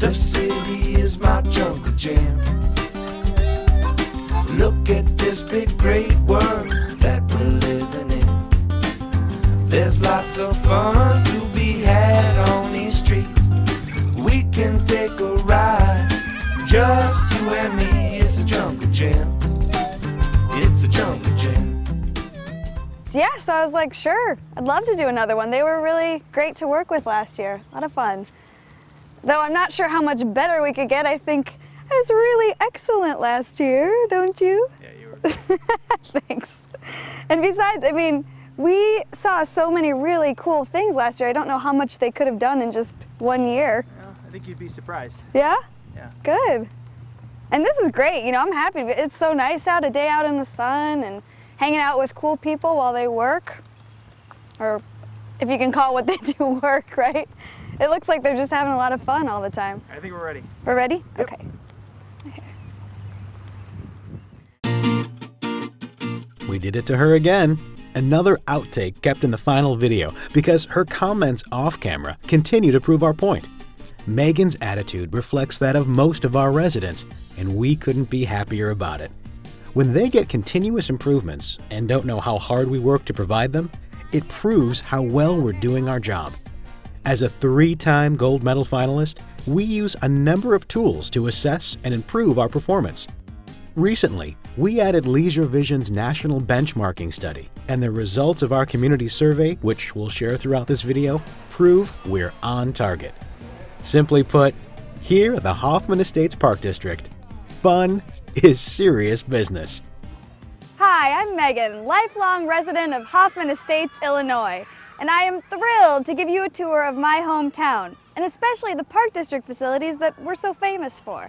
The city is my jungle jam. Look at this big great world that we're living in. There's lots of fun to be had on these streets. We can take a ride, just you and me. It's a jungle jam. It's a jungle jam. Yeah, so I was like, sure, I'd love to do another one. They were really great to work with last year. A lot of fun. Though I'm not sure how much better we could get. I think I was really excellent last year, don't you? Yeah, you were. Thanks. And besides, I mean, we saw so many really cool things last year. I don't know how much they could have done in just 1 year. Well, I think you'd be surprised. Yeah? Yeah. Good. And this is great, you know, I'm happy. It's so nice out, a day out in the sun and hanging out with cool people while they work. Or if you can call what they do work, right? It looks like they're just having a lot of fun all the time. I think we're ready. We're ready? Yep. Okay. We did it to her again. Another outtake kept in the final video because her comments off camera continue to prove our point. Megan's attitude reflects that of most of our residents, and we couldn't be happier about it. When they get continuous improvements and don't know how hard we work to provide them, it proves how well we're doing our job. As a 3-time gold medal finalist, we use a number of tools to assess and improve our performance. Recently, we added Leisure Vision's national benchmarking study, and the results of our community survey, which we'll share throughout this video, prove we're on target. Simply put, here at the Hoffman Estates Park District, fun is serious business. Hi, I'm Megan, lifelong resident of Hoffman Estates, Illinois, and I am thrilled to give you a tour of my hometown, and especially the Park District facilities that we're so famous for.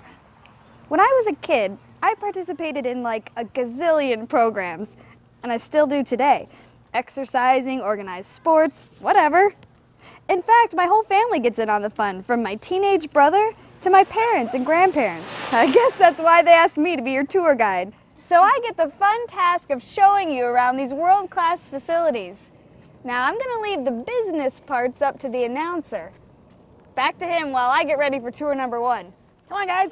When I was a kid, I participated in like a gazillion programs, and I still do today. Exercising, organized sports, whatever. In fact, my whole family gets in on the fun, from my teenage brother to my parents and grandparents. I guess that's why they asked me to be your tour guide. So I get the fun task of showing you around these world-class facilities. Now I'm gonna leave the business parts up to the announcer. Back to him while I get ready for tour number 1. Come on, guys.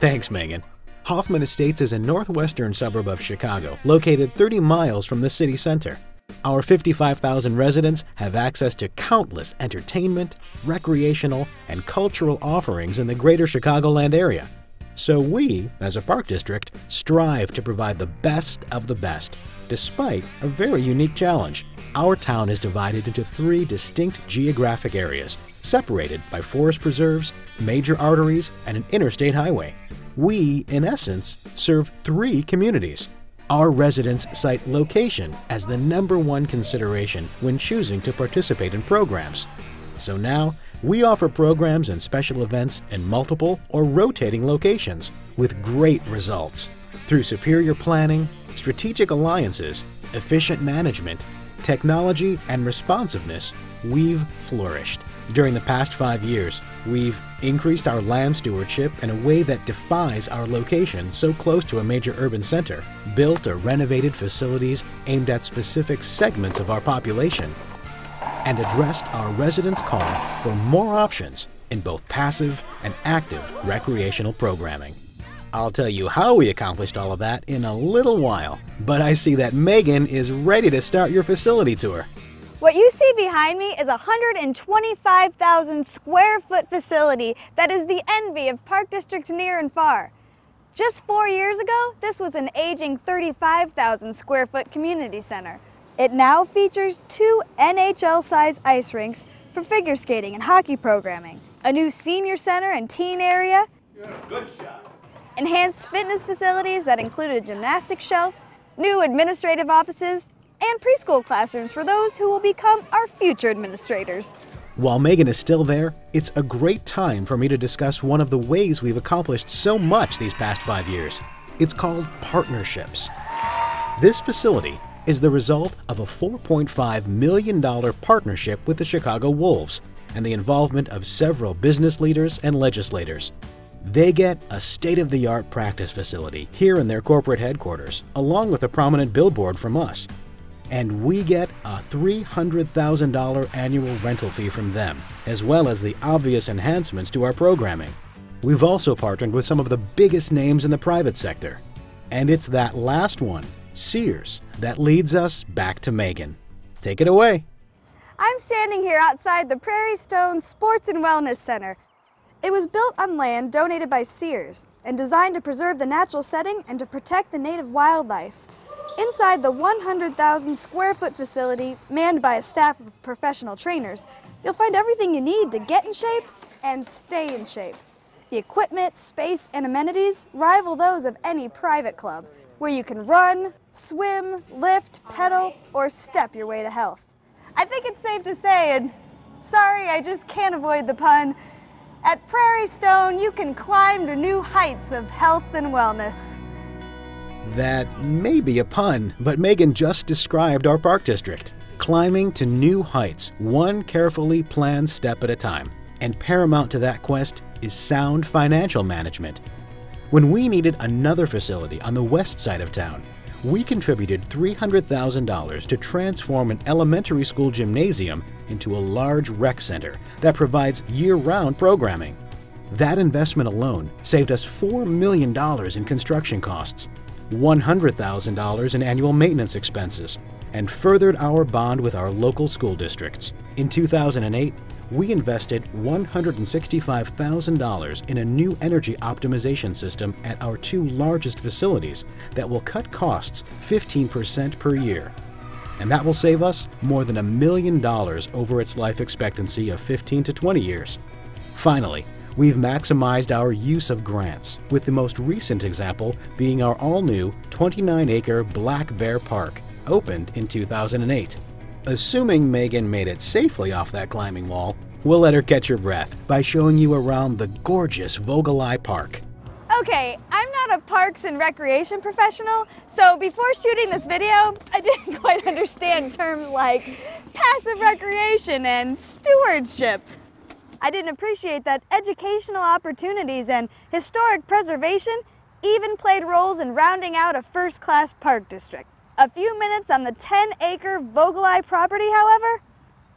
Thanks, Megan. Hoffman Estates is a northwestern suburb of Chicago, located 30 miles from the city center. Our 55,000 residents have access to countless entertainment, recreational, and cultural offerings in the greater Chicagoland area. So we, as a park district, strive to provide the best of the best, despite a very unique challenge. Our town is divided into 3 distinct geographic areas, separated by forest preserves, major arteries, and an interstate highway. We, in essence, serve 3 communities. Our residents cite location as the #1 consideration when choosing to participate in programs. So now, we offer programs and special events in multiple or rotating locations with great results. Through superior planning, strategic alliances, efficient management, technology, and responsiveness, we've flourished. During the past 5 years, we've increased our land stewardship in a way that defies our location so close to a major urban center, built or renovated facilities aimed at specific segments of our population, and addressed our residents' call for more options in both passive and active recreational programming. I'll tell you how we accomplished all of that in a little while, but I see that Megan is ready to start your facility tour. What you see behind me is a 125,000 square foot facility that is the envy of park districts near and far. Just 4 years ago, this was an aging 35,000 square foot community center. It now features 2 NHL-size ice rinks for figure skating and hockey programming, a new senior center and teen area, Good shot. enhanced fitness facilities that include a gymnastics shelf, new administrative offices, and preschool classrooms for those who will become our future administrators. While Megan is still there, it's a great time for me to discuss one of the ways we've accomplished so much these past 5 years. It's called partnerships. This facility is the result of a $4.5 million partnership with the Chicago Wolves and the involvement of several business leaders and legislators. They get a state-of-the-art practice facility here in their corporate headquarters, along with a prominent billboard from us. and we get a $300,000 annual rental fee from them, as well as the obvious enhancements to our programming. We've also partnered with some of the biggest names in the private sector. And it's that last one, Sears, that leads us back to Megan. Take it away. I'm standing here outside the Prairie Stone Sports and Wellness Center. It was built on land donated by Sears and designed to preserve the natural setting and to protect the native wildlife. Inside the 100,000 square foot facility, manned by a staff of professional trainers, you'll find everything you need to get in shape and stay in shape. The equipment, space, and amenities rival those of any private club, where you can run, swim, lift, pedal, or step your way to health. I think it's safe to say, and sorry, I just can't avoid the pun, at Prairie Stone, you can climb to new heights of health and wellness. That may be a pun, but Megan just described our park district. Climbing to new heights, one carefully planned step at a time. And paramount to that quest is sound financial management. When we needed another facility on the west side of town, we contributed $300,000 to transform an elementary school gymnasium into a large rec center that provides year-round programming. That investment alone saved us $4 million in construction costs, $100,000 in annual maintenance expenses, and furthered our bond with our local school districts. In 2008, we invested $165,000 in a new energy optimization system at our two largest facilities that will cut costs 15% per year. And that will save us more than $1 million over its life expectancy of 15 to 20 years. Finally, we've maximized our use of grants, with the most recent example being our all-new 29-acre Black Bear Park, opened in 2008. Assuming Megan made it safely off that climbing wall, we'll let her catch her breath by showing you around the gorgeous Vogelei Park. Okay, I'm not a parks and recreation professional, so before shooting this video, I didn't quite understand terms like passive recreation and stewardship. I didn't appreciate that educational opportunities and historic preservation even played roles in rounding out a first-class park district. A few minutes on the 10-acre Vogelei property, however,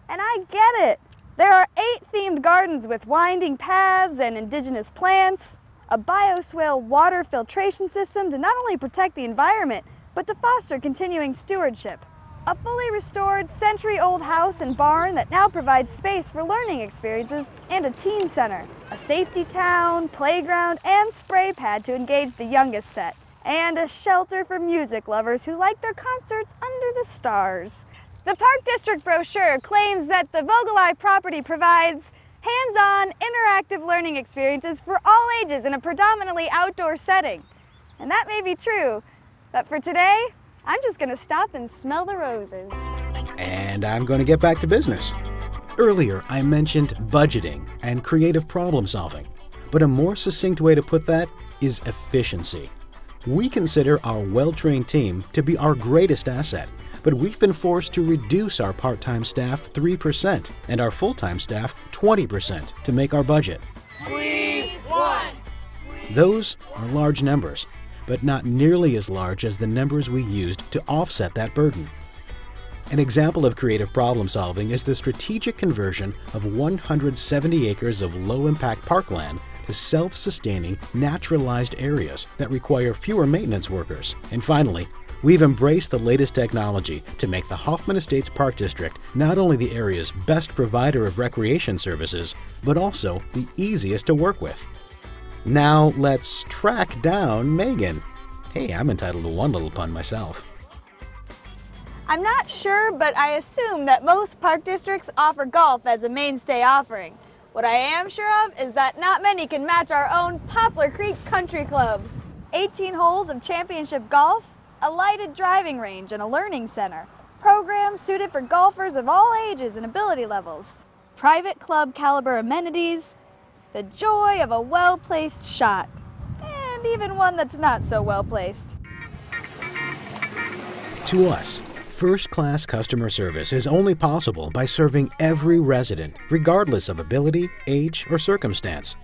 and I get it. There are 8 themed gardens with winding paths and indigenous plants, a bioswale water filtration system to not only protect the environment, but to foster continuing stewardship. A fully restored century-old house and barn that now provides space for learning experiences and a teen center, a safety town, playground, and spray pad to engage the youngest set, and a shelter for music lovers who like their concerts under the stars. The Park District brochure claims that the Vogelei property provides hands-on, interactive learning experiences for all ages in a predominantly outdoor setting. And that may be true, but for today, I'm just gonna stop and smell the roses. And I'm going to get back to business. Earlier, I mentioned budgeting and creative problem solving, but a more succinct way to put that is efficiency. We consider our well-trained team to be our greatest asset, but we've been forced to reduce our part-time staff 3% and our full-time staff 20% to make our budget. Squeeze one. Those are large numbers, but not nearly as large as the numbers we used to offset that burden. An example of creative problem solving is the strategic conversion of 170 acres of low-impact parkland to self-sustaining, naturalized areas that require fewer maintenance workers. And finally, we've embraced the latest technology to make the Hoffman Estates Park District not only the area's best provider of recreation services, but also the easiest to work with. Now let's track down Megan. Hey, I'm entitled to one little pun myself. I'm not sure, but I assume that most park districts offer golf as a mainstay offering. What I am sure of is that not many can match our own Poplar Creek Country Club. 18 holes of championship golf, a lighted driving range, and a learning center. Programs suited for golfers of all ages and ability levels. Private club caliber amenities, the joy of a well-placed shot, and even one that's not so well-placed. To us, first-class customer service is only possible by serving every resident, regardless of ability, age, or circumstance.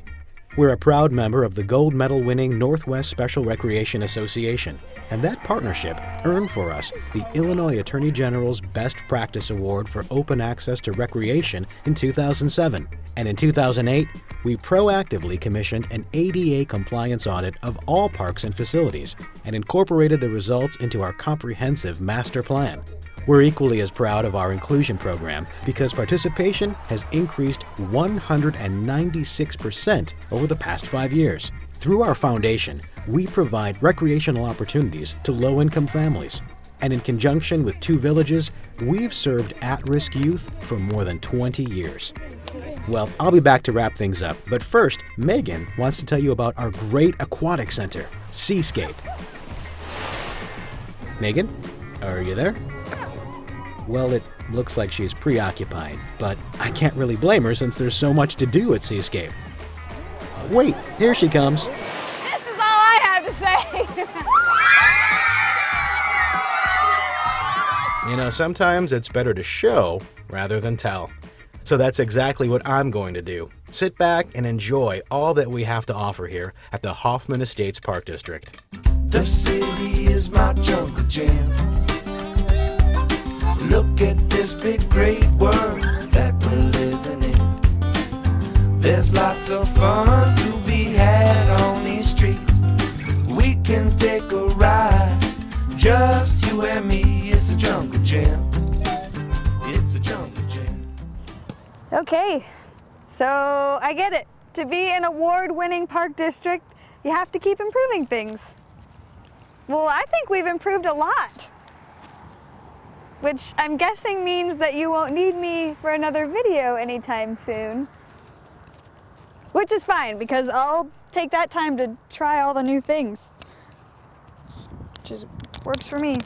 We're a proud member of the gold medal winning Northwest Special Recreation Association, and that partnership earned for us the Illinois Attorney General's Best Practice Award for Open Access to Recreation in 2007. And in 2008, we proactively commissioned an ADA compliance audit of all parks and facilities and incorporated the results into our comprehensive master plan. We're equally as proud of our inclusion program because participation has increased 196% over the past 5 years. Through our foundation, we provide recreational opportunities to low-income families. And in conjunction with 2 villages, we've served at-risk youth for more than 20 years. Well, I'll be back to wrap things up, but first, Megan wants to tell you about our great aquatic center, Seascape. Megan, are you there? Well, it looks like she's preoccupied, but I can't really blame her since there's so much to do at Seascape. Wait, here she comes. This is all I have to say. You know, sometimes it's better to show rather than tell. So that's exactly what I'm going to do. Sit back and enjoy all that we have to offer here at the Hoffman Estates Park District. The city is my jungle gym. Look at this big great world that we're living in. There's lots of fun to be had on these streets. We can take a ride, just you and me. It's a jungle gym. It's a jungle gym. Okay, so I get it. To be an award-winning park district, you have to keep improving things. Well, I think we've improved a lot. Which I'm guessing means that you won't need me for another video anytime soon. Which is fine, because I'll take that time to try all the new things. Which works for me.